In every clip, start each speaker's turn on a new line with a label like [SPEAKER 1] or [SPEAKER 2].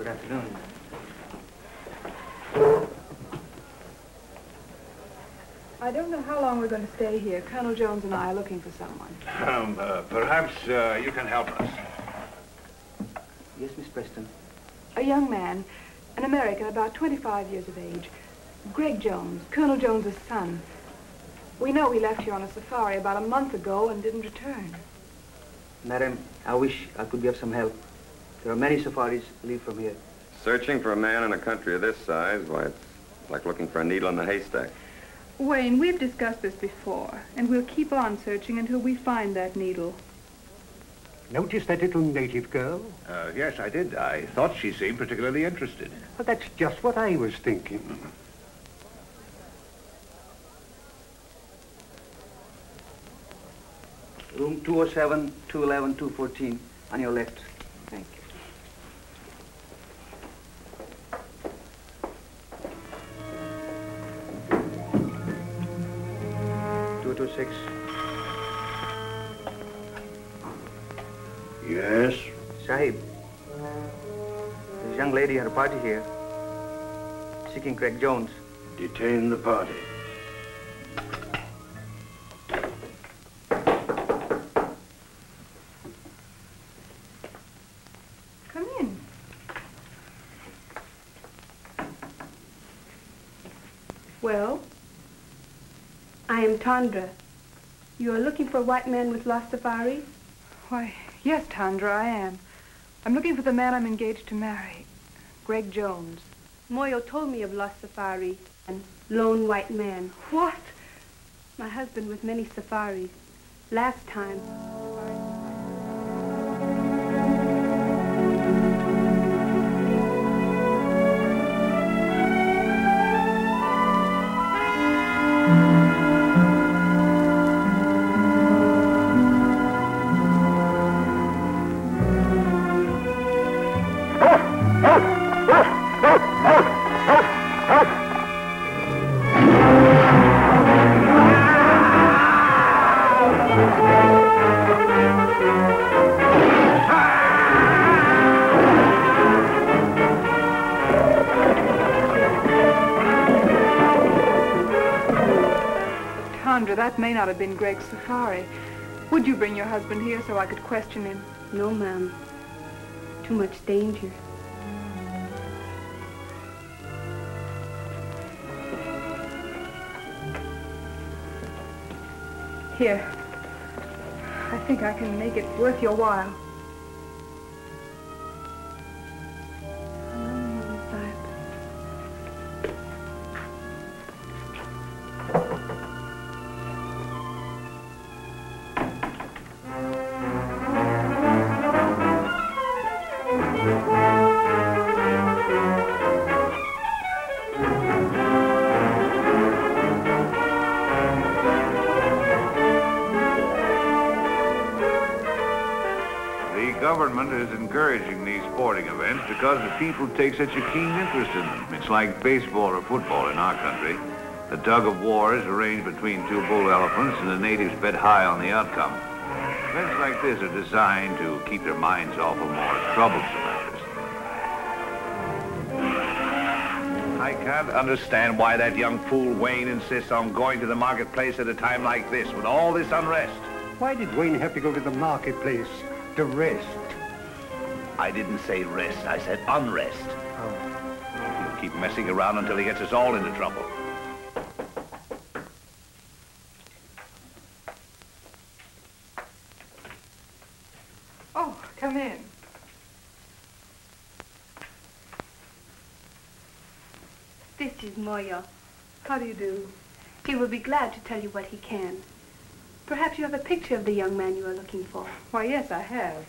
[SPEAKER 1] Good afternoon.
[SPEAKER 2] I don't know how long we're going to stay here. Colonel Jones and I are looking for someone.
[SPEAKER 3] Perhaps you can help us.
[SPEAKER 1] Yes, Miss Preston.
[SPEAKER 2] A young man, an American, about 25 years of age. Greg Jones, Colonel Jones's son. We know he left here on a safari about a month ago and didn't return.
[SPEAKER 1] Madam, I wish I could be of some help. There are many safaris leave from here.
[SPEAKER 4] Searching for a man in a country of this size, why, it's like looking for a needle in a haystack.
[SPEAKER 5] Wayne, we've discussed this before, and we'll keep on searching until we find that needle.
[SPEAKER 6] Notice that little native girl?
[SPEAKER 3] Yes, I did. I thought she seemed particularly interested.
[SPEAKER 6] Well, that's just what I was thinking.
[SPEAKER 1] Room 207, 211, 214, on your left.
[SPEAKER 2] Thank you.
[SPEAKER 1] Six.
[SPEAKER 3] Yes?
[SPEAKER 1] Sahib, this young lady had a party here, seeking Greg Jones.
[SPEAKER 3] Detain the party.
[SPEAKER 2] Come in.
[SPEAKER 5] Well? I am Tandra. You are looking for a white man with lost safari?
[SPEAKER 2] Why, yes, Tandra, I am. I'm looking for the man I'm engaged to marry, Greg Jones.
[SPEAKER 5] Moyo told me of lost safari and lone white man.
[SPEAKER 2] What?
[SPEAKER 5] My husband with many safaris. Last time.
[SPEAKER 2] That may not have been Greg's safari. Would you bring your husband here so I could question him?
[SPEAKER 5] No, ma'am. Too much danger.
[SPEAKER 2] Here. I think I can make it worth your while.
[SPEAKER 3] Encouraging these sporting events because the people take such a keen interest in them. It's like baseball or football in our country. The tug of war is arranged between two bull elephants and the natives bet high on the outcome. Events like this are designed to keep their minds off of more troublesome matters. I can't understand why that young fool Wayne insists on going to the marketplace at a time like this with all this unrest.
[SPEAKER 6] Why did Wayne have to go to the marketplace to rest?
[SPEAKER 3] I didn't say rest, I said unrest.
[SPEAKER 6] Oh.
[SPEAKER 3] He'll keep messing around until he gets us all into trouble.
[SPEAKER 2] Oh, come in.
[SPEAKER 5] This is Moyo.
[SPEAKER 2] How do you do?
[SPEAKER 5] He will be glad to tell you what he can. Perhaps you have a picture of the young man you are looking for.
[SPEAKER 2] Why, yes, I have.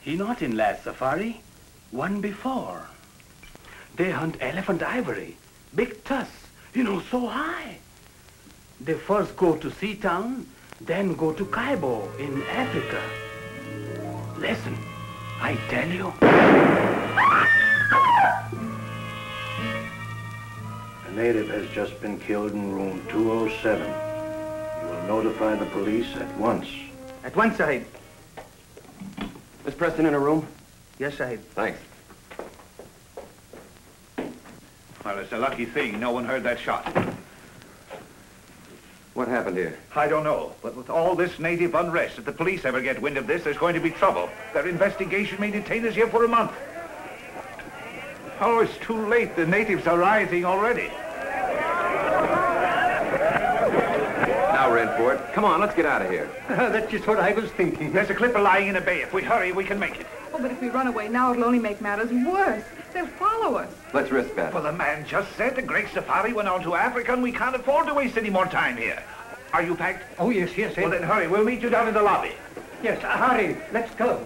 [SPEAKER 7] He not in last safari, one before. They hunt elephant ivory, big tusks, so high. They first go to Seatown, then go to Kaibo in Africa. Listen, I tell you.
[SPEAKER 8] A native has just been killed in room 207. You will notify the police at once.
[SPEAKER 1] At once, Sahib.
[SPEAKER 4] Miss Preston in her room?
[SPEAKER 1] Yes, Sahib.
[SPEAKER 4] Thanks.
[SPEAKER 3] Well, it's a lucky thing no one heard that shot.
[SPEAKER 4] What happened here?
[SPEAKER 3] I don't know, but with all this native unrest, if the police ever get wind of this, there's going to be trouble. Their investigation may detain us here for a month. Oh, it's too late. The natives are rioting already.
[SPEAKER 4] Now we're in for it. Come on, let's get out of here.
[SPEAKER 6] That's just what I was thinking.
[SPEAKER 3] There's a clipper lying in a bay. If we hurry, we can make it.
[SPEAKER 2] Oh, but if we run away now, it'll only make matters worse. They'll follow us.
[SPEAKER 4] Let's risk that.
[SPEAKER 3] Well, the man just said the great safari went on to Africa, and we can't afford to waste any more time here. Are you packed?
[SPEAKER 6] Oh, yes, yes.
[SPEAKER 3] Well, then hurry. We'll meet you down in the lobby.
[SPEAKER 6] Yes, hurry. Let's go.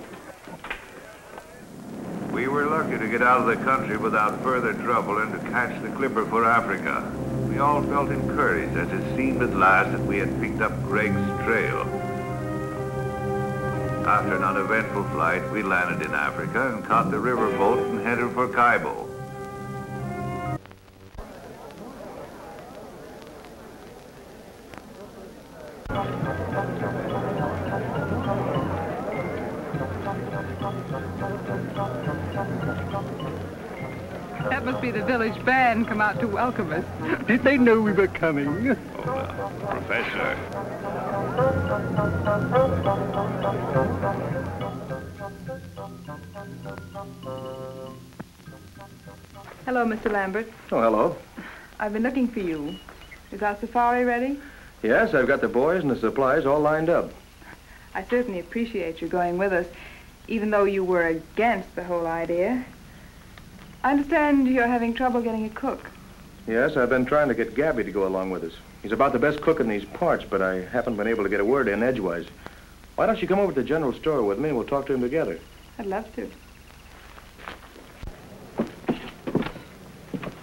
[SPEAKER 3] We were lucky to get out of the country without further trouble and to catch the clipper for Africa. We all felt encouraged as it seemed at last that we had picked up Greg's trail. After an uneventful flight, we landed in Africa and caught the river boat and headed for Kaibo.
[SPEAKER 2] That must be the village band come out to welcome us.
[SPEAKER 6] Did they know we were coming?
[SPEAKER 3] Professor.
[SPEAKER 2] Hello, Mr. Lambert.
[SPEAKER 8] Oh, hello.
[SPEAKER 2] I've been looking for you. Is our safari ready?
[SPEAKER 8] Yes, I've got the boys and the supplies all lined up.
[SPEAKER 2] I certainly appreciate you going with us, even though you were against the whole idea. I understand you're having trouble getting a cook.
[SPEAKER 8] Yes, I've been trying to get Gabby to go along with us. He's about the best cook in these parts, but I haven't been able to get a word in edgewise. Why don't you come over to the general store with me and we'll talk to him together?
[SPEAKER 2] I'd love to.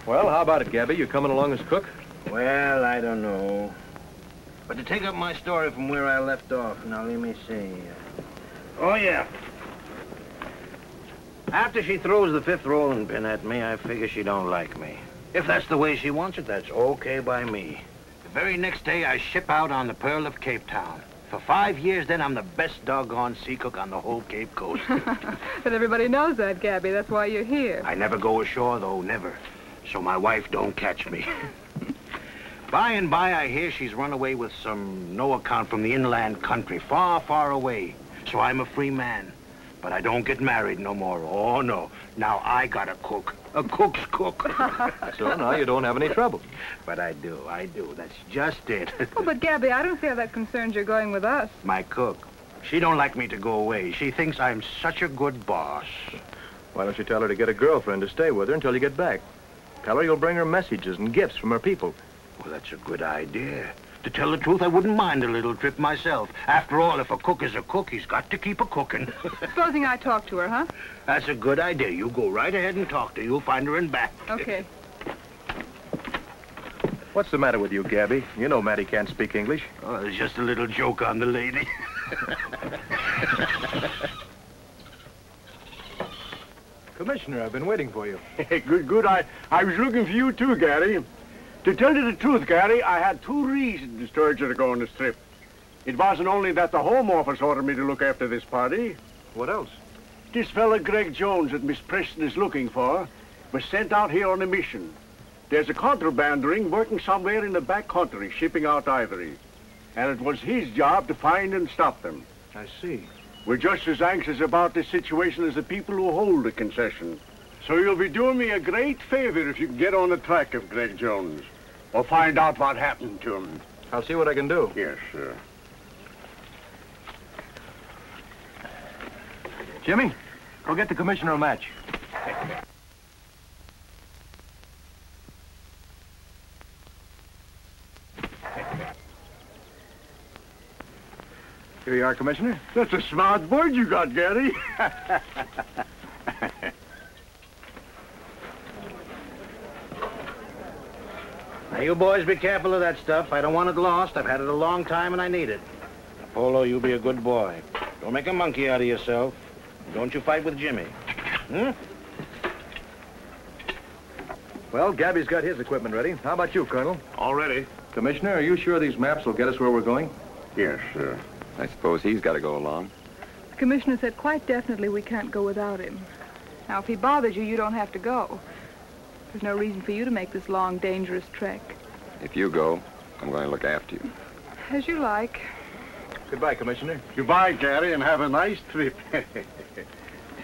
[SPEAKER 8] Well, how about it, Gabby? You coming along as cook?
[SPEAKER 9] Well, I don't know. But to take up my story from where I left off, now let me see. Oh, yeah. After she throws the 5th rolling pin at me, I figure she don't like me. If that's the way she wants it, that's okay by me. The very next day, I ship out on the Pearl of Cape Town. For 5 years, then, I'm the best doggone sea cook on the whole Cape Coast.
[SPEAKER 2] But everybody knows that, Gabby. That's why you're here.
[SPEAKER 9] I never go ashore, though, never. So my wife don't catch me. By and by, I hear she's run away with some no-account from the inland country, far, far away. So I'm a free man. But I don't get married no more. Oh, no. Now I gotta cook. A cook's cook.
[SPEAKER 8] So now you don't have any trouble.
[SPEAKER 9] But I do. That's just it.
[SPEAKER 2] Oh, but Gabby, I don't see how that concerns your going with us.
[SPEAKER 9] My cook. She don't like me to go away. She thinks I'm such a good boss.
[SPEAKER 8] Why don't you tell her to get a girlfriend to stay with her until you get back? Tell her you'll bring her messages and gifts from her people.
[SPEAKER 9] Well, that's a good idea. To tell the truth, I wouldn't mind a little trip myself. After all, if a cook is a cook, he's got to keep a cooking.
[SPEAKER 2] Supposing I talk to her, huh?
[SPEAKER 9] That's a good idea. You go right ahead and talk to her. You'll find her in back.
[SPEAKER 2] Okay.
[SPEAKER 8] What's the matter with you, Gabby? You know Matty can't speak English.
[SPEAKER 9] Oh, it's just a little joke on the lady.
[SPEAKER 8] Commissioner, I've been waiting for you.
[SPEAKER 10] Good. I was looking for you too, Gary. To tell you the truth, Gary, I had 2 reasons to sturge you to go on this trip. It wasn't only that the Home Office ordered me to look after this party.
[SPEAKER 8] What else?
[SPEAKER 10] This fella Greg Jones that Miss Preston is looking for was sent out here on a mission. There's a contraband ring working somewhere in the back country, shipping out ivory. And it was his job to find and stop them.
[SPEAKER 8] I see.
[SPEAKER 10] We're just as anxious about this situation as the people who hold the concession. So you'll be doing me a great favor if you can get on the track of Greg Jones. Or find out what happened to him.
[SPEAKER 8] I'll see what I can do.
[SPEAKER 10] Yes, sir.
[SPEAKER 8] Jimmy, go get the commissioner a match. Here you are, Commissioner.
[SPEAKER 10] That's a smart board you got, Gary.
[SPEAKER 9] Now, you boys be careful of that stuff. I don't want it lost. I've had it a long time and I need it. Apollo, you be a good boy. Don't make a monkey out of yourself. Don't you fight with Jimmy. Hmm?
[SPEAKER 8] Well, Gabby's got his equipment ready. How about you, Colonel?
[SPEAKER 3] All ready.
[SPEAKER 8] Commissioner, are you sure these maps will get us where we're going?
[SPEAKER 4] Yes, sir. I suppose he's got to go along.
[SPEAKER 2] The commissioner said quite definitely we can't go without him. Now, if he bothers you, you don't have to go. There's no reason for you to make this long, dangerous trek.
[SPEAKER 4] If you go, I'm going to look after you.
[SPEAKER 2] As you like.
[SPEAKER 8] Goodbye, Commissioner.
[SPEAKER 10] Goodbye, Gary, and have a nice trip.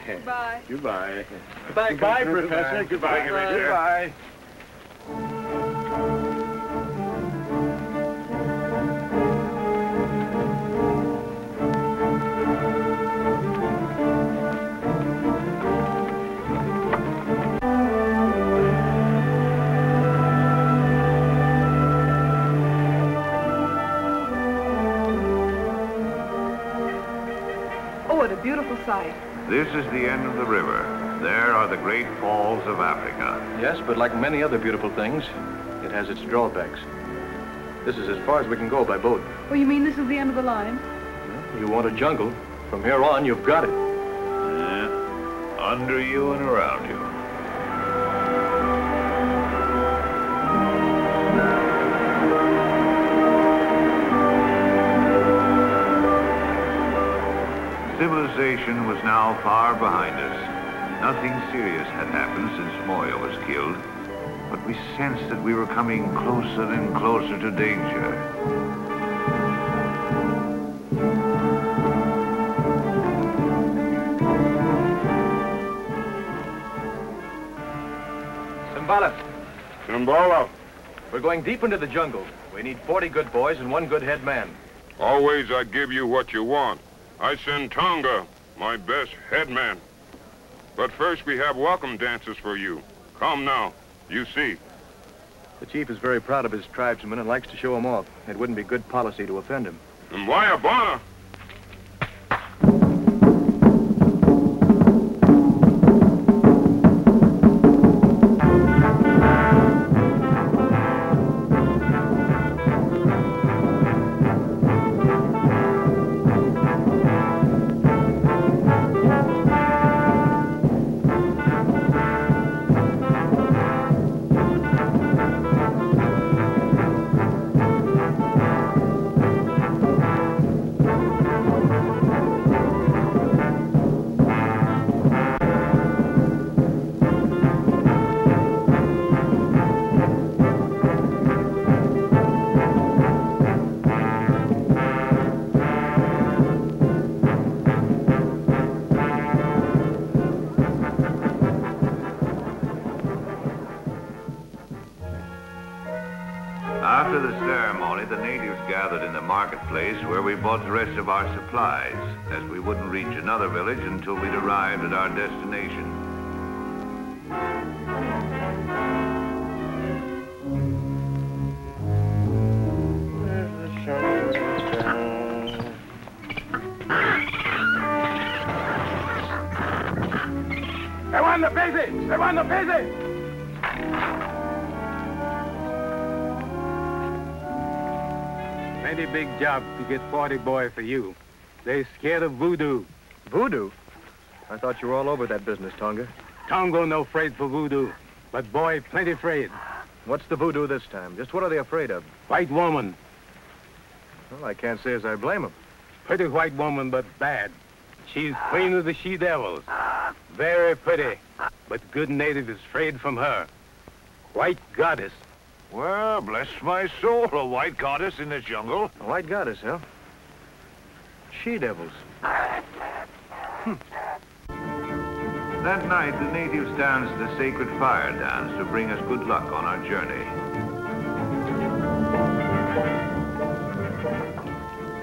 [SPEAKER 2] Goodbye.
[SPEAKER 10] Goodbye.
[SPEAKER 8] Goodbye,
[SPEAKER 10] Goodbye, Professor. Goodbye, Commissioner.
[SPEAKER 8] Goodbye.
[SPEAKER 2] Oh, what a beautiful sight.
[SPEAKER 3] This is the end of the river. There are the great falls of Africa.
[SPEAKER 8] Yes, but like many other beautiful things, it has its drawbacks. This is as far as we can go by boat.
[SPEAKER 2] Oh, you mean this is the end of the line?
[SPEAKER 8] You want a jungle. From here on, you've got it.
[SPEAKER 3] Yeah. Under you and around you. Civilization was now far behind us. Nothing serious had happened since Moya was killed, but we sensed that we were coming closer and closer to danger.
[SPEAKER 8] Simbala. We're going deep into the jungle. We need 40 good boys and 1 good head man.
[SPEAKER 11] Always I give you what you want. I send Tonga, my best headman. But first we have welcome dances for you. Come now, you see.
[SPEAKER 8] The chief is very proud of his tribesmen and likes to show them off. It wouldn't be good policy to offend him.
[SPEAKER 11] And why a bonner?
[SPEAKER 3] After the ceremony, the natives gathered in the marketplace where we bought the rest of our supplies, as we wouldn't reach another village until we'd arrived at our destination.
[SPEAKER 11] I want the busy! I want the busy!
[SPEAKER 12] Plenty big job to get 40 boys for you. They scared of voodoo.
[SPEAKER 8] Voodoo? I thought you were all over that business, Tonga.
[SPEAKER 12] Tonga no afraid for voodoo, but boy plenty afraid.
[SPEAKER 8] What's the voodoo this time? Just what are they afraid of?
[SPEAKER 12] White woman.
[SPEAKER 8] Well, I can't say as I blame them.
[SPEAKER 12] Pretty white woman, but bad. She's queen of the she-devils. Very pretty, but good native is afraid from her. White goddess.
[SPEAKER 3] Well, bless my soul, a white goddess in the jungle.
[SPEAKER 8] A white goddess, huh? She-devils.
[SPEAKER 3] That night, the natives danced the sacred fire dance to bring us good luck on our journey.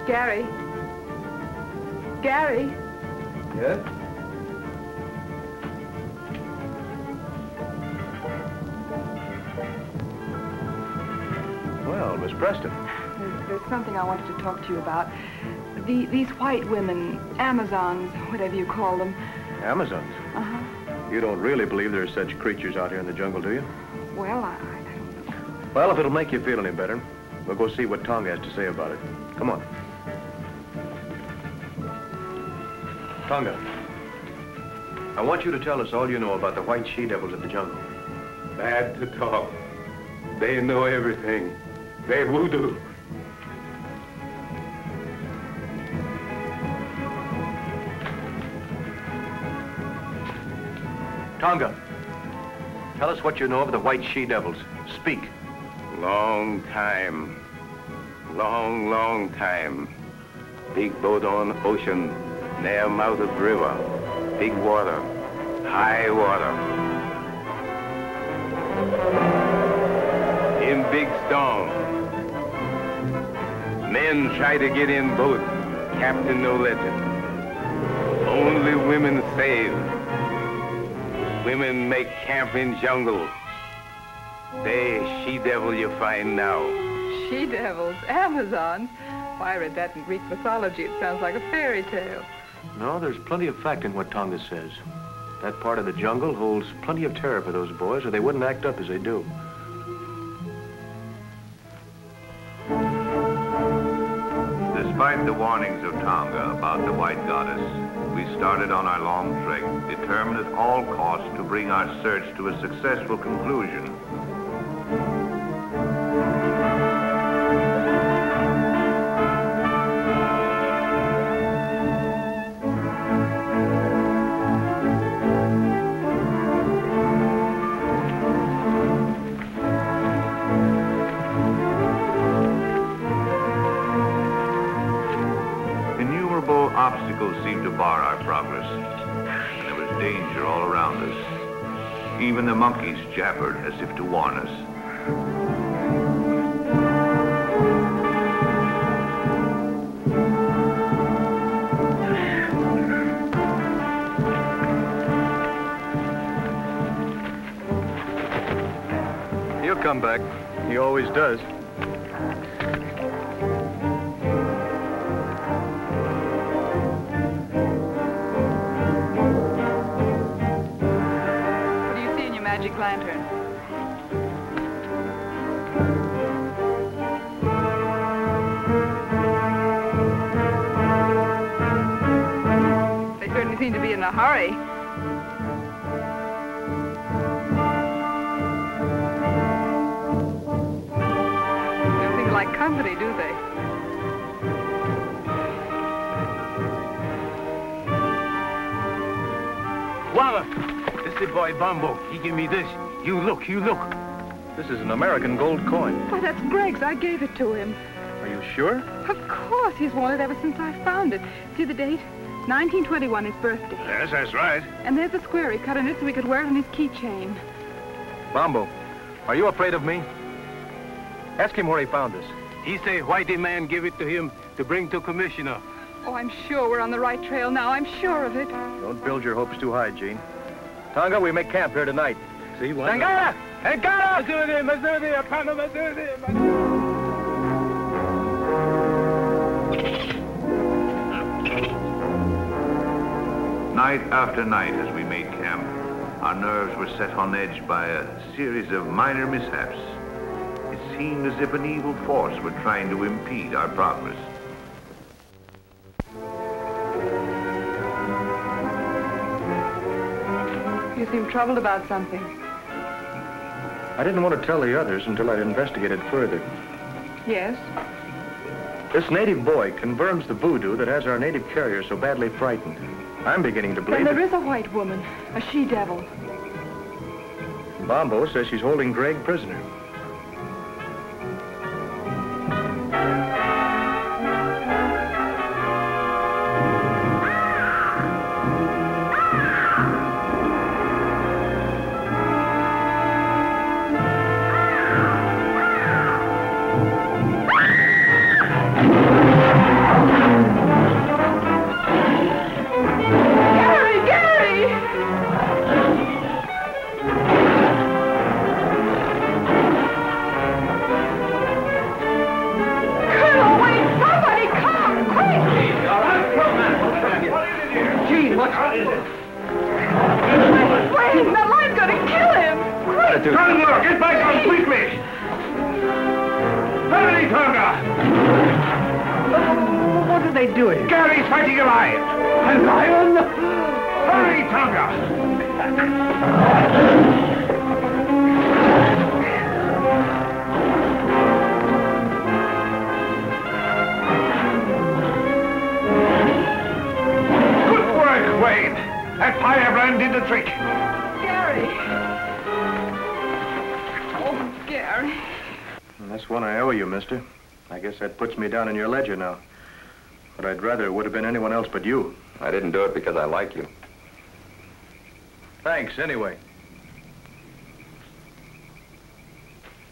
[SPEAKER 2] Gary. Gary.
[SPEAKER 8] Yes? Well, Miss Preston.
[SPEAKER 2] There's something I wanted to talk to you about. These white women, Amazons, whatever you call them.
[SPEAKER 8] Amazons?
[SPEAKER 2] Uh-huh.
[SPEAKER 8] You don't really believe there's such creatures out here in the jungle, do you?
[SPEAKER 2] Well, I don't know.
[SPEAKER 8] Well, if it'll make you feel any better, we'll go see what Tonga has to say about it. Come on. Tonga, I want you to tell us all you know about the white she-devils of the jungle.
[SPEAKER 12] Bad to talk. They know everything. They voodoo.
[SPEAKER 8] Tonga, tell us what you know of the white she-devils. Speak.
[SPEAKER 12] Long time. Long time. Big boat on ocean, near mouth of river. Big water, high water. In big storm. Men try to get in boat. Captain no let it. Only women save. Women make camp in jungle. They she-devil you find now.
[SPEAKER 2] She-devils? Amazons? Why, I read that in Greek mythology. It sounds like a fairy tale.
[SPEAKER 8] No, there's plenty of fact in what Tonga says. That part of the jungle holds plenty of terror for those boys, or they wouldn't act up as they do.
[SPEAKER 3] Despite the warnings of Tonga about the White Goddess, we started on our long trek, determined at all costs to bring our search to a successful conclusion. Obstacles seemed to bar our progress. There was danger all around us. Even the monkeys jabbered as if to warn us.
[SPEAKER 8] He'll come back. He always does.
[SPEAKER 2] Magic lantern. They certainly seem to be in a hurry. They don't seem to like company, do they?
[SPEAKER 12] Walla! The boy Bumbo, he give me this. You look.
[SPEAKER 8] This is an American gold coin.
[SPEAKER 2] Why, that's Greg's. I gave it to him.
[SPEAKER 8] Are you sure?
[SPEAKER 2] Of course. He's wanted ever since I found it. See the date? 1921, his birthday.
[SPEAKER 3] Yes, that's right.
[SPEAKER 2] And there's a square he cut in it so he could wear it on his keychain.
[SPEAKER 8] Bombo, are you afraid of me? Ask him where he found this.
[SPEAKER 12] He say whitey man give it to him to bring to commissioner.
[SPEAKER 2] Oh, I'm sure we're on the right trail now. I'm sure of it.
[SPEAKER 8] Don't build your hopes too high, Gene. Tonga, we make camp here tonight.
[SPEAKER 12] See what?
[SPEAKER 8] Tangara! Tangara!
[SPEAKER 3] Night after night as we made camp, our nerves were set on edge by a series of minor mishaps. It seemed as if an evil force were trying to impede our progress.
[SPEAKER 2] You seem troubled about something.
[SPEAKER 8] I didn't want to tell the others until I'd investigated further.
[SPEAKER 2] Yes?
[SPEAKER 8] This native boy confirms the voodoo that has our native carrier so badly frightened. I'm beginning to believe
[SPEAKER 2] Then there is a white woman, a she-devil.
[SPEAKER 8] Bombo says she's holding Greg prisoner.
[SPEAKER 3] trick.
[SPEAKER 2] Gary! Oh, Gary.
[SPEAKER 8] And that's one I owe you, mister. I guess that puts me down in your ledger now. But I'd rather it would have been anyone else but you.
[SPEAKER 4] I didn't do it because I like you.
[SPEAKER 8] Thanks, anyway.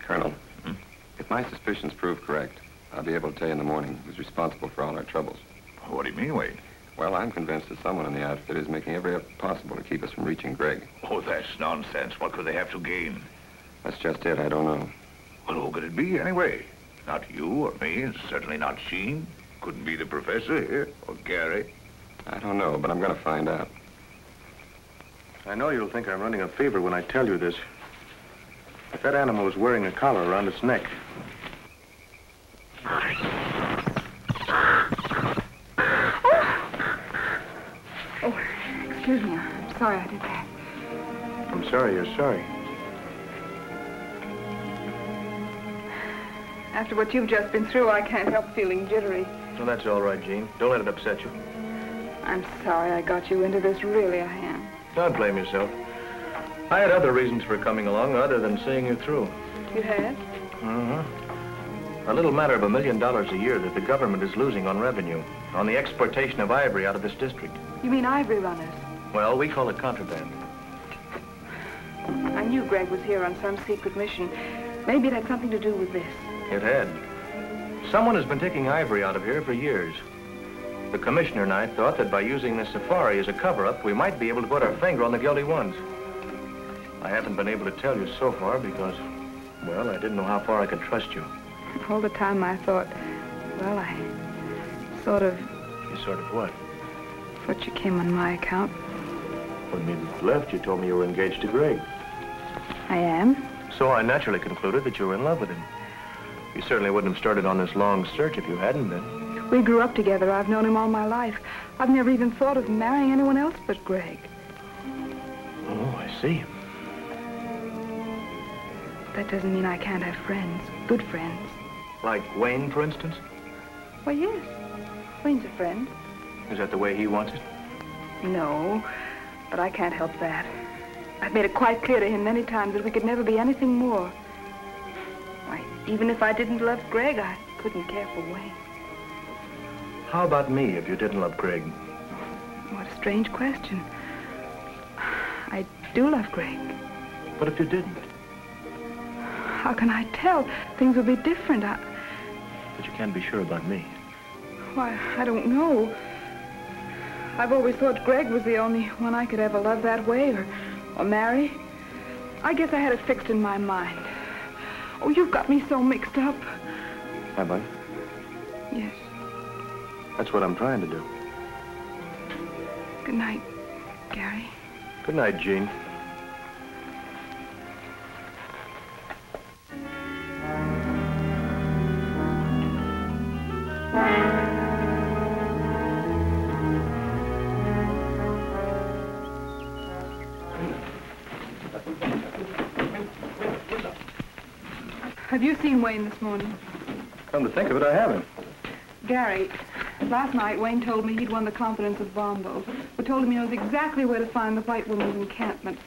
[SPEAKER 4] Colonel, if my suspicions prove correct, I'll be able to tell you in the morning who's responsible for all our troubles.
[SPEAKER 3] What do you mean, Wade?
[SPEAKER 4] Well, I'm convinced that someone in the outfit is making every effort possible to keep us from reaching Greg.
[SPEAKER 3] Oh, that's nonsense. What could they have to gain?
[SPEAKER 4] That's just it. I don't know.
[SPEAKER 3] Well, who could it be, anyway? Not you or me, and certainly not Sheen. Couldn't be the professor here, or Gary.
[SPEAKER 4] I don't know, but I'm going to find out.
[SPEAKER 8] I know you'll think I'm running a fever when I tell you this. If that animal is wearing a collar around its neck.
[SPEAKER 2] Oh, excuse me. I'm sorry I did that.
[SPEAKER 8] I'm sorry you're sorry.
[SPEAKER 2] After what you've just been through, I can't help feeling jittery.
[SPEAKER 8] Well, that's all right, Jean. Don't let it upset you.
[SPEAKER 2] I'm sorry I got you into this. Really, I am.
[SPEAKER 8] Don't blame yourself. I had other reasons for coming along other than seeing you through.
[SPEAKER 2] You had?
[SPEAKER 8] Mm-hmm. A little matter of $1 million a year that the government is losing on revenue, on the exportation of ivory out of this district.
[SPEAKER 2] You mean ivory runners?
[SPEAKER 8] Well, we call it contraband.
[SPEAKER 2] I knew Greg was here on some secret mission. Maybe it had something to do with this.
[SPEAKER 8] It had. Someone has been taking ivory out of here for years. The commissioner and I thought that by using this safari as a cover-up, we might be able to put our finger on the guilty ones. I haven't been able to tell you so far because, well, I didn't know how far I could trust you.
[SPEAKER 2] All the time I thought, well, I sort of...
[SPEAKER 8] You sort of what?
[SPEAKER 2] Thought you came on my account.
[SPEAKER 8] When we left, you told me you were engaged to Greg.
[SPEAKER 2] I am.
[SPEAKER 8] So I naturally concluded that you were in love with him. You certainly wouldn't have started on this long search if you hadn't been.
[SPEAKER 2] We grew up together. I've known him all my life. I've never even thought of marrying anyone else but Greg.
[SPEAKER 8] Oh, I see.
[SPEAKER 2] That doesn't mean I can't have friends. Good friends.
[SPEAKER 8] Like Wayne, for instance?
[SPEAKER 2] Why, yes. Wayne's a friend.
[SPEAKER 8] Is that the way he wants it?
[SPEAKER 2] No, but I can't help that. I've made it quite clear to him many times that we could never be anything more. Why, even if I didn't love Greg, I couldn't care for Wayne.
[SPEAKER 8] How about me if you didn't love Greg?
[SPEAKER 2] What a strange question. I do love Greg.
[SPEAKER 8] But if you didn't?
[SPEAKER 2] How can I tell? Things would be different.
[SPEAKER 8] But you can't be sure about me.
[SPEAKER 2] Why, I don't know. I've always thought Greg was the only one I could ever love that way or marry. I guess I had it fixed in my mind. Oh, you've got me so mixed up.
[SPEAKER 8] Have I?
[SPEAKER 2] Yes.
[SPEAKER 8] That's what I'm trying to do.
[SPEAKER 2] Good night, Gary.
[SPEAKER 8] Good night, Jean.
[SPEAKER 2] Have you seen Wayne this morning?
[SPEAKER 8] Come to think of it, I haven't.
[SPEAKER 2] Gary, last night Wayne told me he'd won the confidence of Bromberg, who told him he knows exactly where to find the white woman's encampment.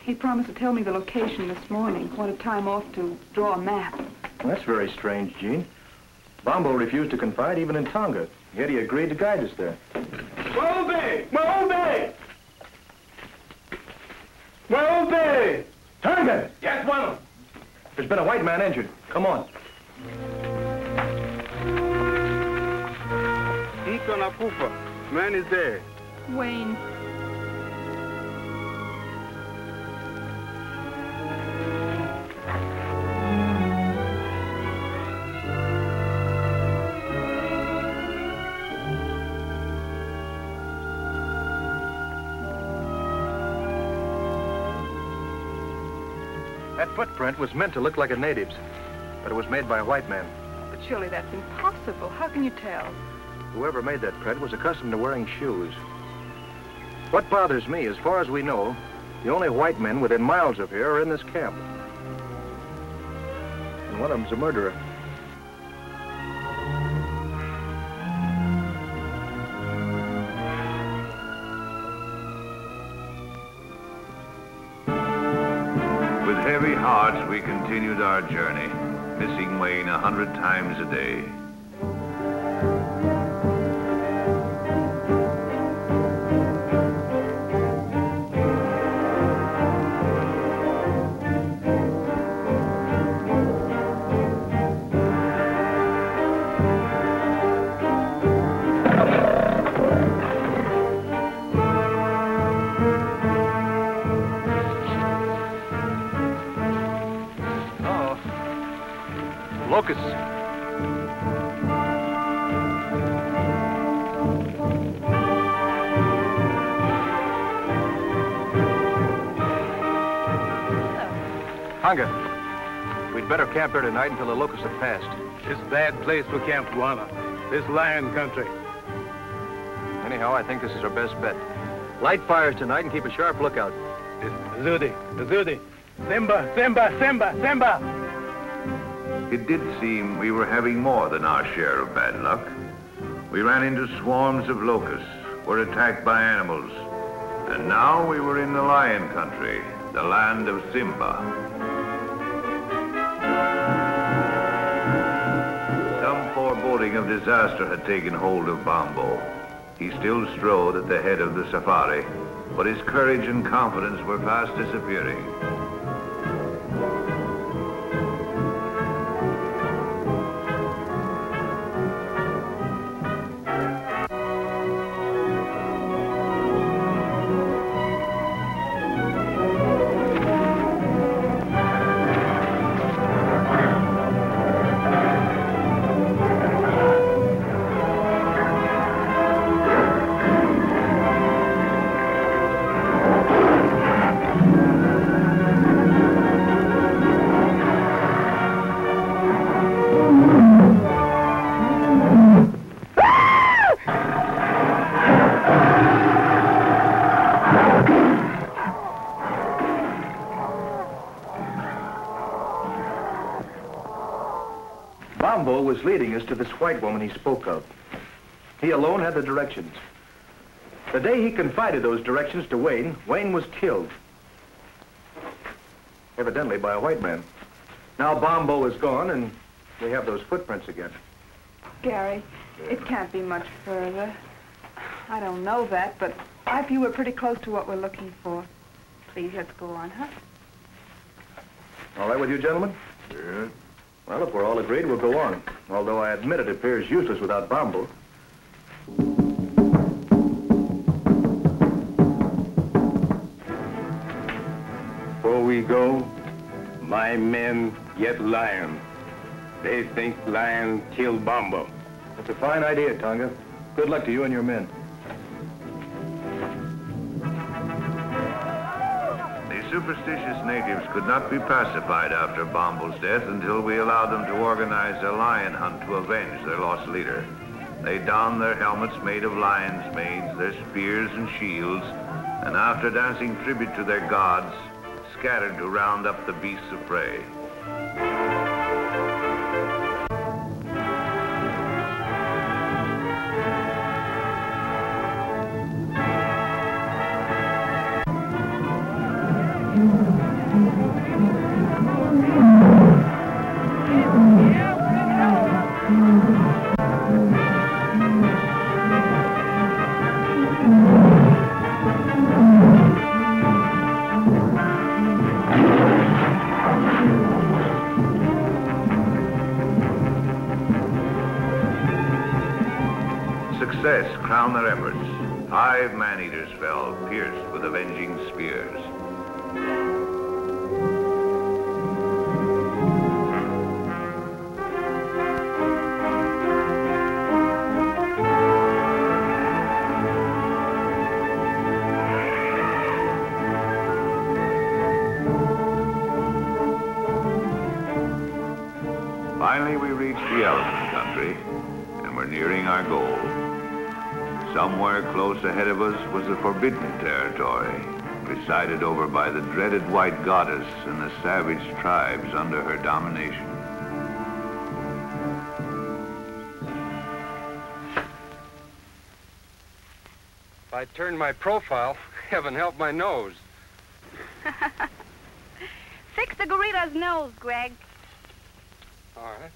[SPEAKER 2] He promised to tell me the location this morning, wanted time off to draw a map.
[SPEAKER 8] Well, that's very strange, Jean. Bombo refused to confide even in Tonga, yet he agreed to guide us there.
[SPEAKER 10] Moby! Moby! Moby!
[SPEAKER 8] Tonga!
[SPEAKER 10] Yes, one.
[SPEAKER 8] There's been a white man injured. Come on.
[SPEAKER 10] Iko nakufa. Man is dead.
[SPEAKER 2] Wayne.
[SPEAKER 8] That footprint was meant to look like a native's, but it was made by a white man.
[SPEAKER 2] But surely that's impossible. How can you tell?
[SPEAKER 8] Whoever made that print was accustomed to wearing shoes. What bothers me, as far as we know, the only white men within miles of here are in this camp. And one of them's a murderer.
[SPEAKER 3] heavy hearts, we continued our journey, missing Wayne 100 times a day.
[SPEAKER 8] Locusts. Hunger. We'd better camp here tonight until the locusts have passed.
[SPEAKER 12] This bad place for Camp Guana. This lion country.
[SPEAKER 8] Anyhow, I think this is our best bet. Light fires tonight and keep a sharp lookout.
[SPEAKER 12] Zudi. Simba, Simba, Simba, Simba!
[SPEAKER 3] It did seem we were having more than our share of bad luck. We ran into swarms of locusts, were attacked by animals, and now we were in the lion country, the land of Simba. Some foreboding of disaster had taken hold of Bombo. He still strode at the head of the safari, but his courage and confidence were fast disappearing.
[SPEAKER 8] Bombo was leading us to this white woman he spoke of. He alone had the directions. The day he confided those directions to Wayne, Wayne was killed. Evidently by a white man. Now Bombo is gone and we have those footprints again.
[SPEAKER 2] Gary, it can't be much further. I don't know that, but I feel we're pretty close to what we're looking for. Please, let's go on, huh?
[SPEAKER 8] All right with you, gentlemen?
[SPEAKER 3] Yeah.
[SPEAKER 8] Well, if we're all agreed, we'll go on. Although I admit it appears useless without Bombo.
[SPEAKER 12] Before we go, my men get lion. They think lion killed Bombo.
[SPEAKER 8] That's a fine idea, Tonga. Good luck to you and your men.
[SPEAKER 3] The superstitious natives could not be pacified after Bombo's death until we allowed them to organize a lion hunt to avenge their lost leader. They donned their helmets made of lion's manes, their spears and shields, and after dancing tribute to their gods, scattered to round up the beasts of prey. Success crowned their efforts. 5 man-eaters fell, pierced with avenging spears. Finally, we reached the elephant country, and we're nearing our goal. Somewhere close ahead of us was the forbidden territory, presided over by the dreaded white goddess and the savage tribes under her domination.
[SPEAKER 4] If I turn my profile, heaven help my nose.
[SPEAKER 13] Fix the Zita's nose, Greg.
[SPEAKER 4] All right.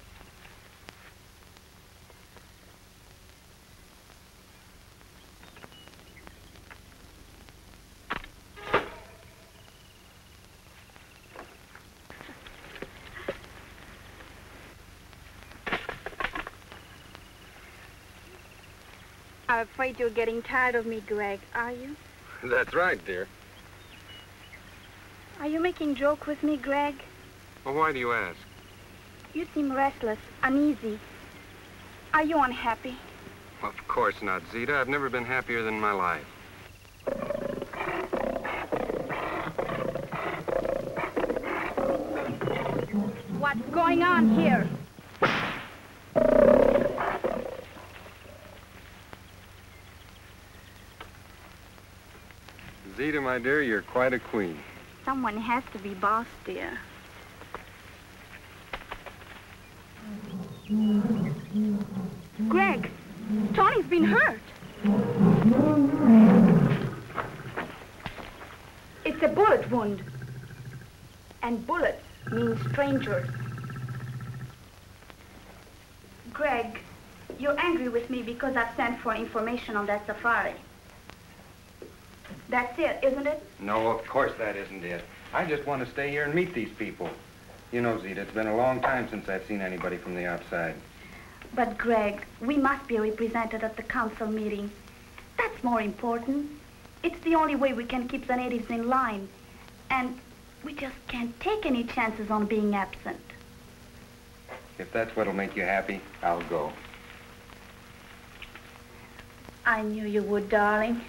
[SPEAKER 13] I'm afraid you're getting tired of me, Greg, are you?
[SPEAKER 4] That's right, dear.
[SPEAKER 13] Are you making joke with me, Greg?
[SPEAKER 4] Well, why do you ask?
[SPEAKER 13] You seem restless, uneasy. Are you unhappy?
[SPEAKER 4] Well, of course not, Zita. I've never been happier than in my life.
[SPEAKER 13] What's going on here?
[SPEAKER 4] Zita, my dear, you're quite a queen.
[SPEAKER 13] Someone has to be boss, dear. Greg, Tony's been hurt. It's a bullet wound. And bullets mean strangers. Greg, you're angry with me because I've sent for information on that safari. That's it, isn't it?
[SPEAKER 4] No, of course that isn't it. I just want to stay here and meet these people. You know, Zita, it's been a long time since I've seen anybody from the outside.
[SPEAKER 13] But, Greg, we must be represented at the council meeting. That's more important. It's the only way we can keep the natives in line. And we just can't take any chances on being absent.
[SPEAKER 4] If that's what'll make you happy, I'll go.
[SPEAKER 13] I knew you would, darling.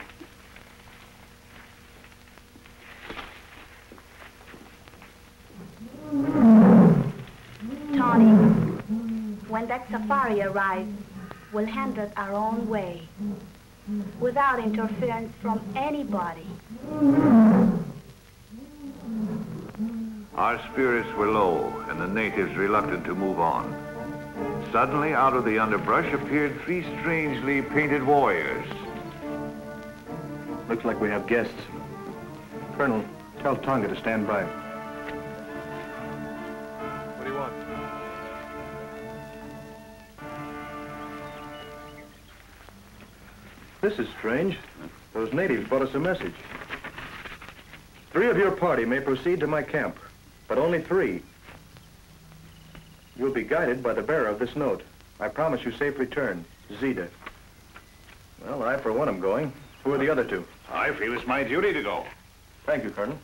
[SPEAKER 13] Tony, when that safari arrives, we'll handle it our own way, without interference from anybody.
[SPEAKER 3] Our spirits were low, and the natives reluctant to move on. Suddenly, out of the underbrush appeared three strangely painted warriors.
[SPEAKER 8] Looks like we have guests. Colonel, tell Tonga to stand by.
[SPEAKER 4] What do you want?
[SPEAKER 8] This is strange. Those natives brought us a message. 3 of your party may proceed to my camp, but only 3. You'll be guided by the bearer of this note. I promise you safe return. Zita. Well, I, for one, am going. Who are the other 2?
[SPEAKER 14] I feel it's my duty to go.
[SPEAKER 8] Thank you, Colonel.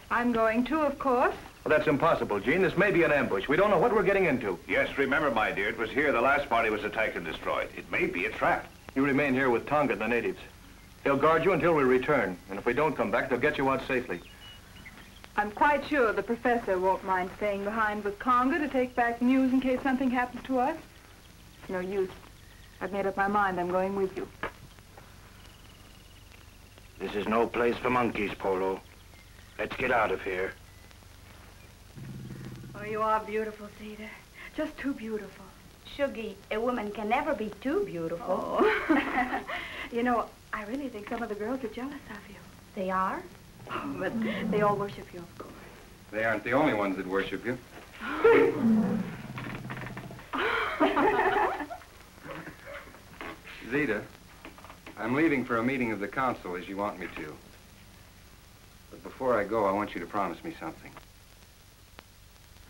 [SPEAKER 2] I'm going too, of course.
[SPEAKER 8] Well, that's impossible, Jean. This may be an ambush. We don't know what we're getting into.
[SPEAKER 14] Yes, remember, my dear, it was here the last party was attacked and destroyed. It may be a trap.
[SPEAKER 8] You remain here with Tonga and the natives. They'll guard you until we return, and if we don't come back, they'll get you out safely.
[SPEAKER 2] I'm quite sure the professor won't mind staying behind with Conga to take back news in case something happens to us. No use. I've made up my mind. I'm going with you.
[SPEAKER 9] This is no place for monkeys, Polo. Let's get out of here.
[SPEAKER 2] Oh, you are beautiful, Zita. Just too beautiful.
[SPEAKER 13] Shuggy, a woman can never be too beautiful.
[SPEAKER 2] Oh. You know, I really think some of the girls are jealous of you.
[SPEAKER 13] They are?
[SPEAKER 2] Oh, but they all worship you, of course.
[SPEAKER 4] They aren't the only ones that worship you. Zita, I'm leaving for a meeting of the council as you want me to. But before I go, I want you to promise me something.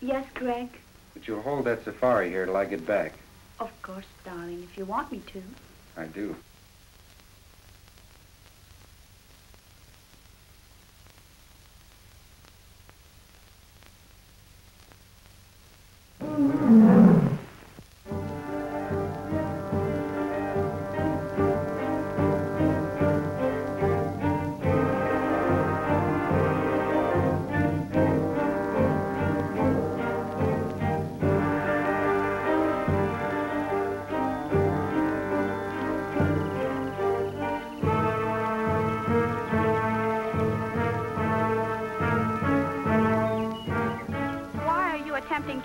[SPEAKER 13] Yes, Greg?
[SPEAKER 4] That you'll hold that safari here till I get back.
[SPEAKER 13] Of course, darling, if you want me to.
[SPEAKER 4] I do.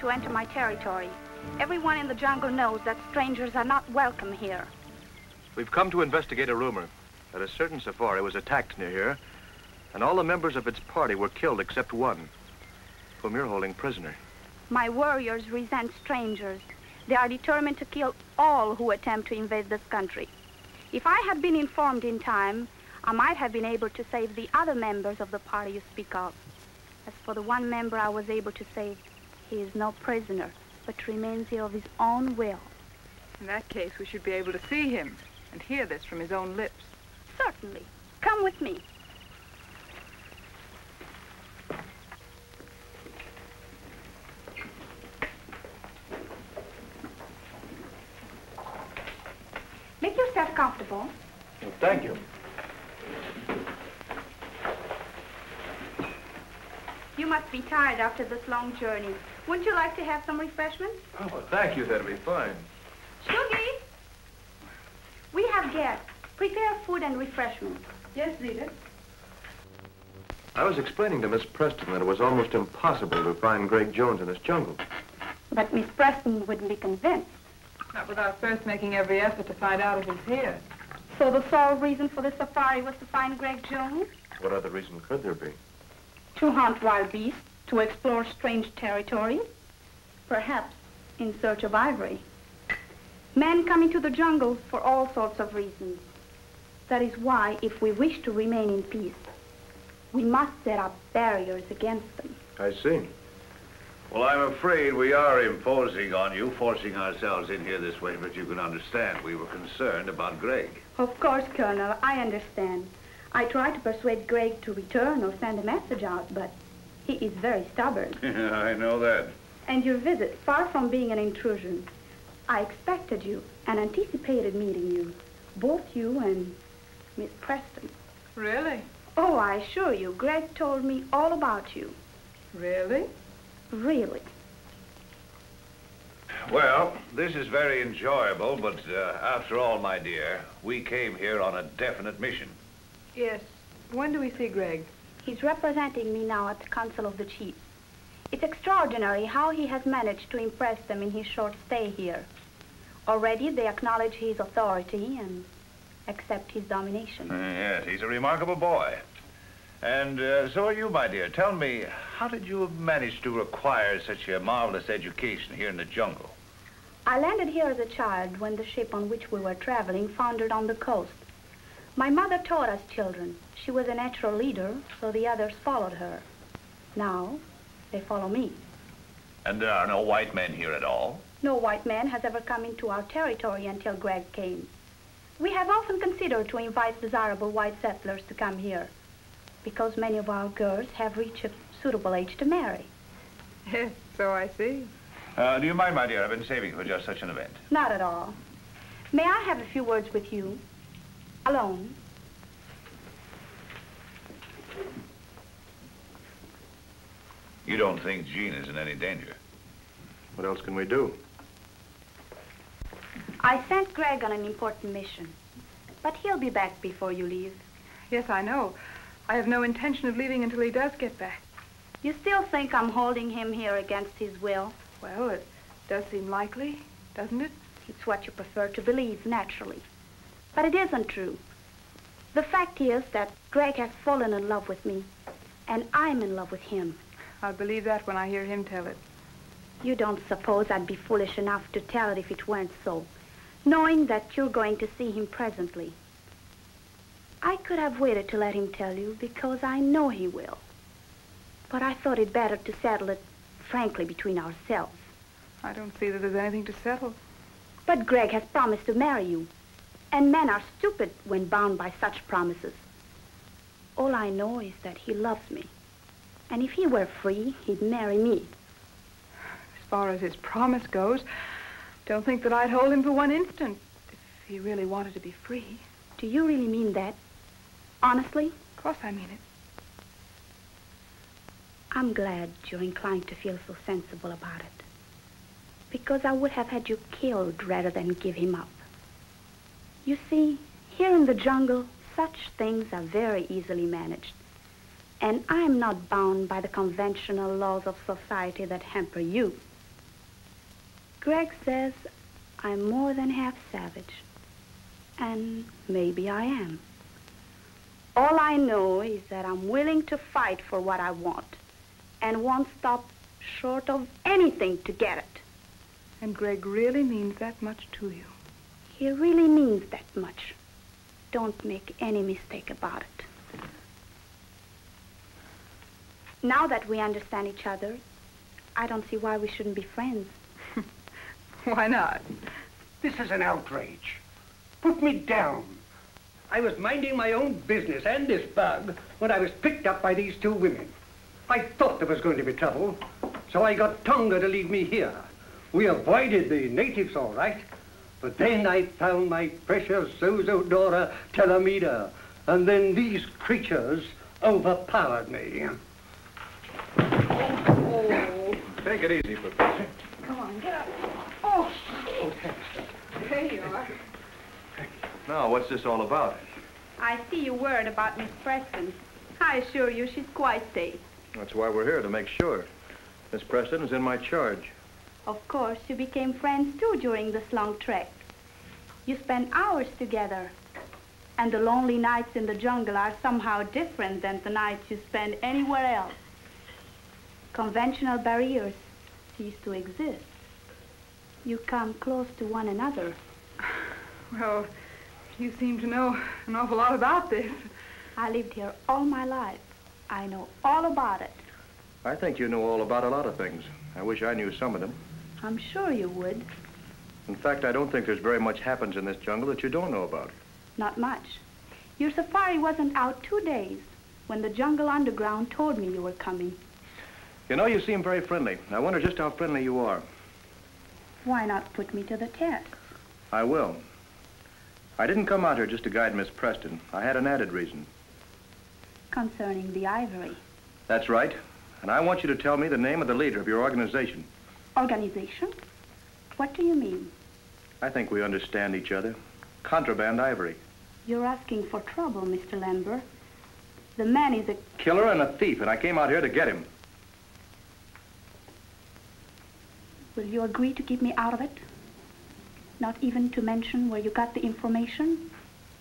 [SPEAKER 13] To enter my territory. Everyone in the jungle knows that strangers are not welcome here.
[SPEAKER 8] We've come to investigate a rumor that a certain safari was attacked near here, and all the members of its party were killed except one. whom you're holding prisoner.
[SPEAKER 13] My warriors resent strangers. They are determined to kill all who attempt to invade this country. If I had been informed in time, I might have been able to save the other members of the party you speak of. As for the one member I was able to save, he is no prisoner, but remains here of his own will.
[SPEAKER 2] In that case, we should be able to see him and hear this from his own lips.
[SPEAKER 13] Certainly. Come with me. Make yourself comfortable.
[SPEAKER 8] Well, thank you.
[SPEAKER 13] You must be tired after this long journey. Wouldn't you like to have some refreshments?
[SPEAKER 8] Oh, well, thank you. That'll be fine.
[SPEAKER 13] Shuggy! We have guests. Prepare food and refreshments.
[SPEAKER 2] Yes, Zita.
[SPEAKER 8] I was explaining to Miss Preston that it was almost impossible to find Greg Jones in this jungle.
[SPEAKER 13] But Miss Preston wouldn't be convinced.
[SPEAKER 2] Not without first making every effort to find out if he's here.
[SPEAKER 13] So the sole reason for the safari was to find Greg Jones?
[SPEAKER 8] What other reason could there be?
[SPEAKER 13] To hunt wild beasts, to explore strange territory, perhaps in search of ivory. Men come into the jungle for all sorts of reasons. That is why, if we wish to remain in peace, we must set up barriers against them.
[SPEAKER 8] I see.
[SPEAKER 3] Well, I'm afraid we are imposing on you, forcing ourselves in here this way, but you can understand we were concerned about Greg.
[SPEAKER 13] Of course, Colonel, I understand. I tried to persuade Greg to return or send a message out, but he is very stubborn.
[SPEAKER 3] I know that.
[SPEAKER 13] And your visit, far from being an intrusion, I expected you and anticipated meeting you, both you and Miss Preston.
[SPEAKER 2] Really?
[SPEAKER 13] Oh, I assure you, Greg told me all about you.
[SPEAKER 2] Really?
[SPEAKER 13] Really.
[SPEAKER 3] Well, this is very enjoyable, but after all, my dear, we came here on a definite mission.
[SPEAKER 2] Yes. When do we see Greg?
[SPEAKER 13] He's representing me now at the Council of the Chiefs. It's extraordinary how he has managed to impress them in his short stay here. Already they acknowledge his authority and accept his domination.
[SPEAKER 3] Yes, he's a remarkable boy. And so are you, my dear. Tell me, how did you manage to acquire such a marvelous education here in the jungle?
[SPEAKER 13] I landed here as a child when the ship on which we were traveling foundered on the coast. My mother taught us children. She was a natural leader, so the others followed her. Now, they follow me.
[SPEAKER 3] And there are no white men here at all?
[SPEAKER 13] No white man has ever come into our territory until Greg came. We have often considered to invite desirable white settlers to come here, because many of our girls have reached a suitable age to marry.
[SPEAKER 2] Yes, so I see.
[SPEAKER 3] Do you mind, my dear? I've been saving for just such an event.
[SPEAKER 13] Not at all. May I have a few words with you? Alone.
[SPEAKER 3] You don't think Jean is in any danger?
[SPEAKER 8] What else can we do?
[SPEAKER 13] I sent Greg on an important mission, but he'll be back before you leave.
[SPEAKER 2] Yes, I know. I have no intention of leaving until he does get back.
[SPEAKER 13] You still think I'm holding him here against his will?
[SPEAKER 2] Well, it does seem likely, doesn't it?
[SPEAKER 13] It's what you prefer to believe, naturally. But it isn't true. The fact is that Greg has fallen in love with me, and I'm in love with him.
[SPEAKER 2] I'll believe that when I hear him tell it.
[SPEAKER 13] You don't suppose I'd be foolish enough to tell it if it weren't so, knowing that you're going to see him presently. I could have waited to let him tell you because I know he will. But I thought it better to settle it frankly between ourselves.
[SPEAKER 2] I don't see that there's anything to settle.
[SPEAKER 13] But Greg has promised to marry you. And men are stupid when bound by such promises. All I know is that he loves me. And if he were free, he'd marry me.
[SPEAKER 2] As far as his promise goes, don't think that I'd hold him for one instant if he really wanted to be free.
[SPEAKER 13] Do you really mean that? Honestly?
[SPEAKER 2] Of course I mean it.
[SPEAKER 13] I'm glad you're inclined to feel so sensible about it. Because I would have had you killed rather than give him up. You see, here in the jungle, such things are very easily managed. And I'm not bound by the conventional laws of society that hamper you. Greg says I'm more than half savage. And maybe I am. All I know is that I'm willing to fight for what I want and won't stop short of anything to get it.
[SPEAKER 2] And Greg really means that much to you.
[SPEAKER 13] He really means that much. Don't make any mistake about it. Now that we understand each other, I don't see why we shouldn't be friends.
[SPEAKER 2] Why not?
[SPEAKER 6] This is an outrage. Put me down. I was minding my own business and this bug when I was picked up by these two women. I thought there was going to be trouble, so I got Tonga to leave me here. We avoided the natives all right, but then I found my precious Zozodora Telemida, and then these creatures overpowered me.
[SPEAKER 2] Oh.
[SPEAKER 8] Take it easy, Professor.
[SPEAKER 2] Come on, get up. Oh. There you are.
[SPEAKER 8] Now, what's this all about?
[SPEAKER 5] I see you worried about Miss Preston. I assure you she's quite safe.
[SPEAKER 8] That's why we're here, to make sure. Miss Preston is in my charge.
[SPEAKER 13] Of course, you became friends too during this long trek. You spent hours together. And the lonely nights in the jungle are somehow different than the nights you spend anywhere else. Conventional barriers cease to exist. You come close to one another.
[SPEAKER 2] Well, you seem to know an awful lot about this.
[SPEAKER 13] I lived here all my life. I know all about it.
[SPEAKER 8] I think you know all about a lot of things. I wish I knew some of them.
[SPEAKER 13] I'm sure you would.
[SPEAKER 8] In fact, I don't think there's very much happens in this jungle that you don't know about.
[SPEAKER 13] Not much. Your safari wasn't out 2 days when the jungle underground told me you were coming.
[SPEAKER 8] You know, you seem very friendly. I wonder just how friendly you are.
[SPEAKER 13] Why not put me to the test?
[SPEAKER 8] I will. I didn't come out here just to guide Miss Preston. I had an added reason.
[SPEAKER 13] Concerning the ivory.
[SPEAKER 8] That's right. And I want you to tell me the name of the leader of your organization.
[SPEAKER 13] Organization? What do you mean?
[SPEAKER 8] I think we understand each other. Contraband ivory.
[SPEAKER 13] You're asking for trouble, Mr. Lambert. The man is a
[SPEAKER 8] killer and a thief, and I came out here to get him.
[SPEAKER 13] Will you agree to keep me out of it? Not even to mention where you got the information?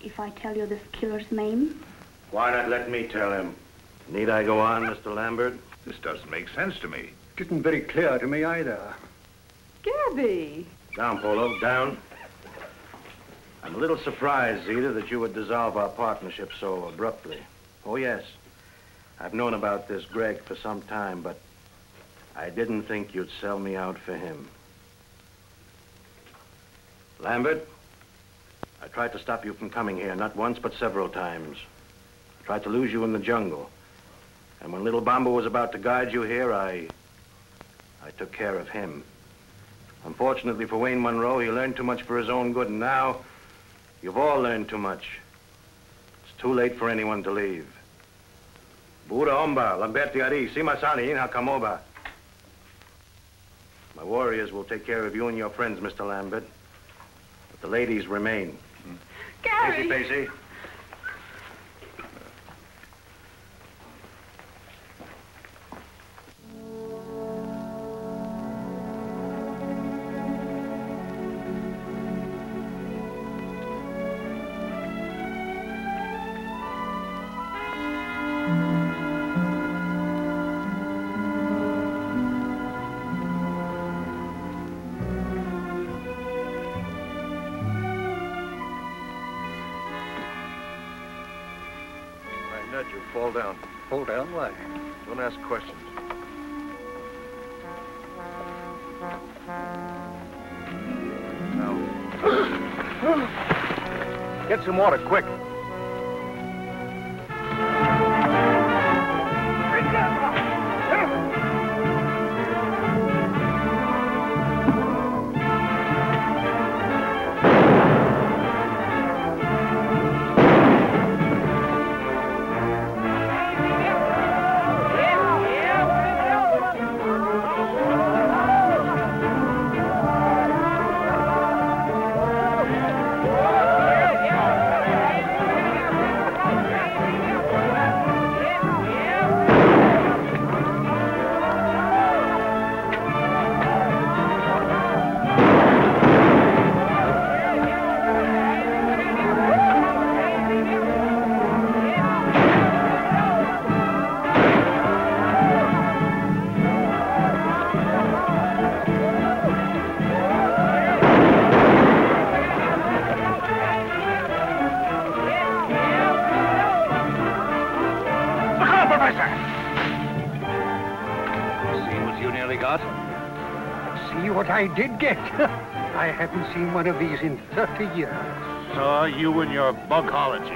[SPEAKER 13] If I tell you this killer's name?
[SPEAKER 9] Why not let me tell him? Need I go on, Mr. Lambert?
[SPEAKER 3] This doesn't make sense to me.
[SPEAKER 6] It isn't very clear to me either.
[SPEAKER 2] Gabby!
[SPEAKER 9] Down, Polo, down. I'm a little surprised, Zita, that you would dissolve our partnership so abruptly. Oh, yes. I've known about this Greg for some time, but I didn't think you'd sell me out for him. Lambert, I tried to stop you from coming here, not once, but several times. Tried to lose you in the jungle. And when little Bamba was about to guide you here, I took care of him. Unfortunately for Wayne Monroe, he learned too much for his own good, and now you've all learned too much. It's too late for anyone to leave. Bura omba, Lamberti ari, simasani in hakamoba. My warriors will take care of you and your friends, Mr. Lambert. But the ladies remain.
[SPEAKER 2] Gary!
[SPEAKER 9] Pacey, Pacey.
[SPEAKER 8] You fall down.
[SPEAKER 6] Fall down? Why?
[SPEAKER 8] Don't ask questions. Now. Get some water, quick.
[SPEAKER 6] I did get. I haven't seen one of these in 30 years.
[SPEAKER 14] So you and your bugology.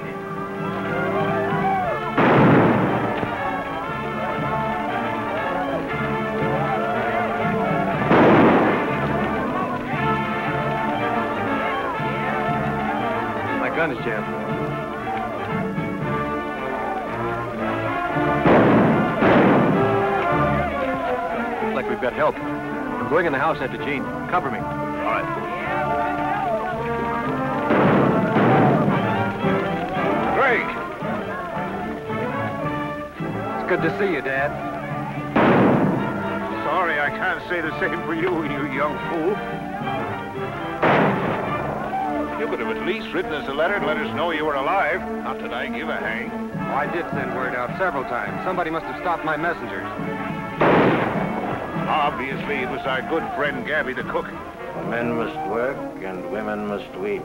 [SPEAKER 8] My gun is jammed. Looks like we've got help. I'm going in the house after Jean. Cover me.
[SPEAKER 14] All right.
[SPEAKER 4] Greg! It's good to see you, Dad.
[SPEAKER 14] Sorry, I can't say the same for you, you young fool. You could have at least written us a letter and let us know you were alive. Not that I give a hang.
[SPEAKER 4] Oh, I did send word out several times. Somebody must have stopped my messengers.
[SPEAKER 14] Obviously, it was our good friend Gabby the cook.
[SPEAKER 9] Men must work and women must weep.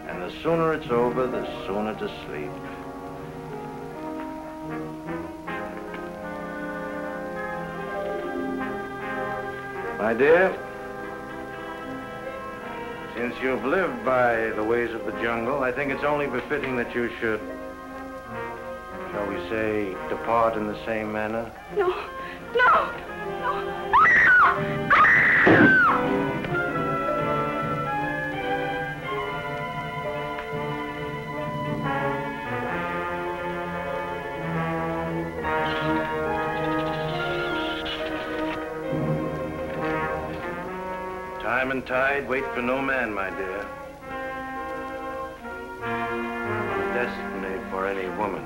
[SPEAKER 9] And the sooner it's over, the sooner to sleep. My dear, since you've lived by the ways of the jungle, I think it's only befitting that you should, shall we say, depart in the same manner.
[SPEAKER 13] No, no, no.
[SPEAKER 9] Time and tide wait for no man, my dear. Destiny for any woman.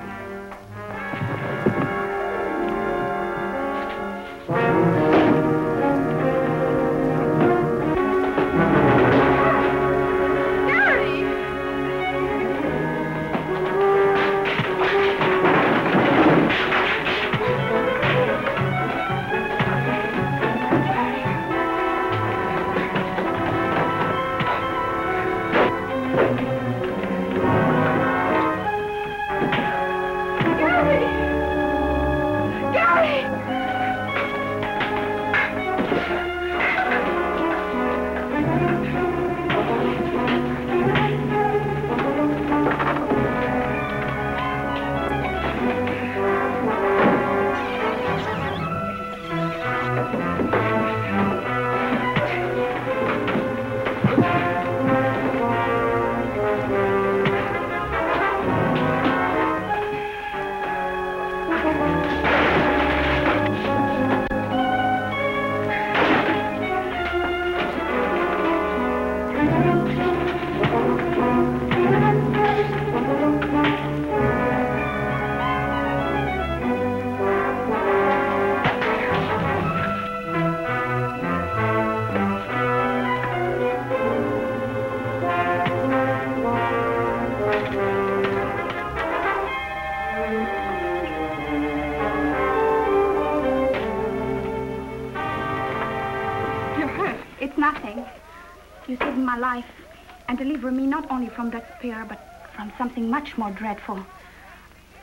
[SPEAKER 13] Deliver me not only from that spear, but from something much more dreadful.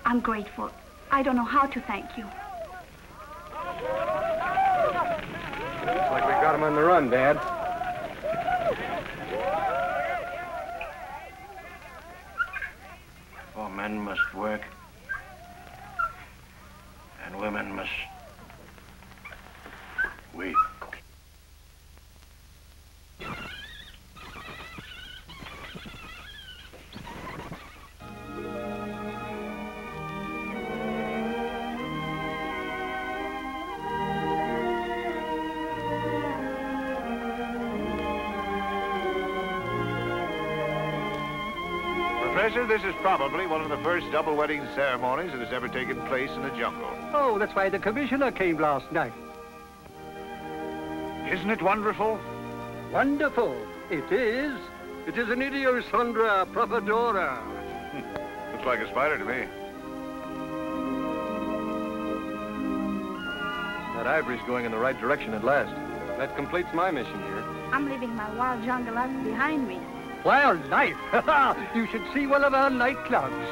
[SPEAKER 13] I'm grateful. I don't know how to thank you.
[SPEAKER 4] Looks like we got him on the run, Dad.
[SPEAKER 9] For men must work, and women must weep.
[SPEAKER 14] Professor, this is probably one of the first double wedding ceremonies that has ever taken place in the jungle.
[SPEAKER 6] Oh, that's why the commissioner came last night.
[SPEAKER 14] Isn't it wonderful?
[SPEAKER 6] Wonderful. It is. It is an Idiosondra propodora.
[SPEAKER 14] Looks like a spider to me.
[SPEAKER 8] That ivory's going in the right direction at last.
[SPEAKER 4] That completes my mission here.
[SPEAKER 13] I'm leaving my wild jungle life behind me.
[SPEAKER 6] Wildlife? You should see one of our nightclubs.